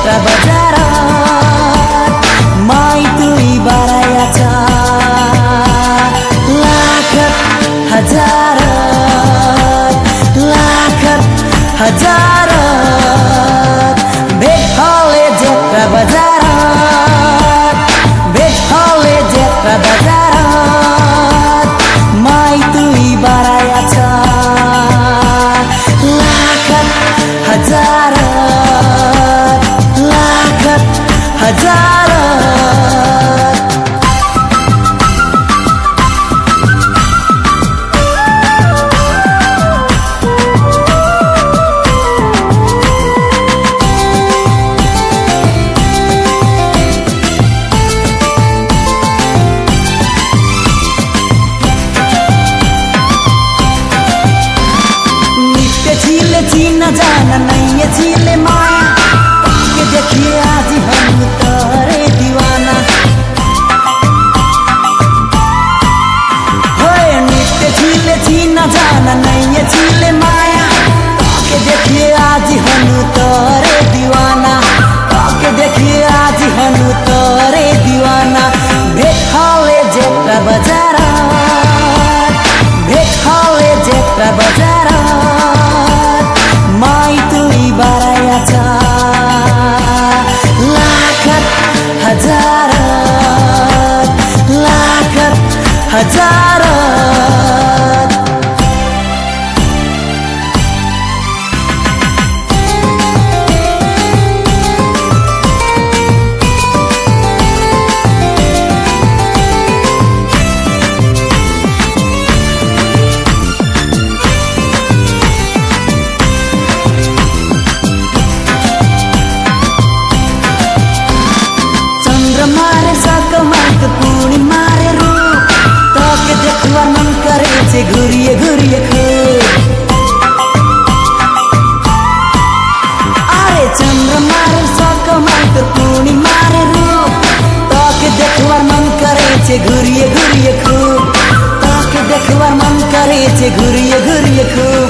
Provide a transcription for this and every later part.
जेत्रा बाजारात माई तुई बारायाचा लाखात हजारात भेट हले जेत्रा बाजारात भेट हले जेत्रा बाजारात माई तुई बारायाचा लाखात हजारात जीना जाना नहीं है झीले माया के देखिए आज हम तारे दीवाना होए नित्य झीले जीना जाना नहीं है झीले माया के देखिए आज हम तारे दीवाना के देखिए आज हम तारे दीवाना भेट हले जेत्रा बाजारात भेट हले जेत्रा बाजारात माई तुई बारायाचा लाखात हजारात मारे साक मात पूर्णी मारे रूप ताके देखवा मन करे छे घुरिए घुरिए खूब अरे चंद्र मारे साक मात पूर्णी मारे रूप ताके देखवा मन करे छे घुरिए घुरिए खूब ताके देखवा मन करे छे घुरिए घुरिए खूब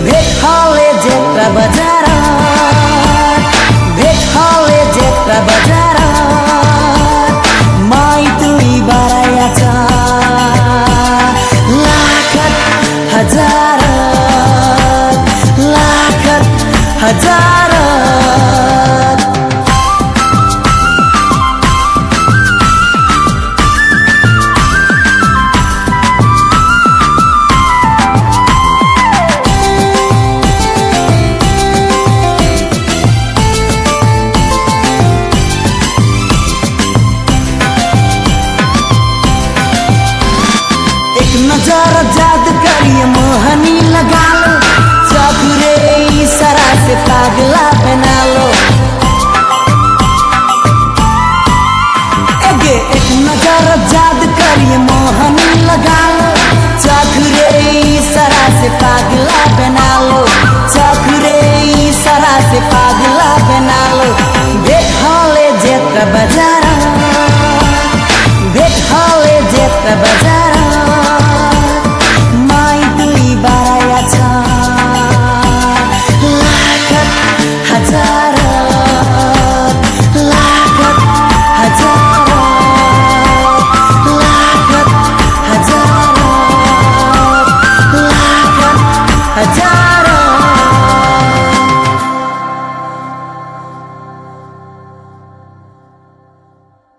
भेट हले जेत्रा बाजारात भेट हले जेत्रा बाजारात माई तुई बारायाचा लाखात हजारात नजारा जादू करिए मोहनी लगा लो चौकुरे इशारा से पागला बना लो एक नजारा जादू करिए मोहनी लगा लो चौकुरे इशारा से पागला बना लो चौकुरे इशारा से पागला बना लो भेट हले जेत्रा बाजारात भेट हले जेत्रा बाजारात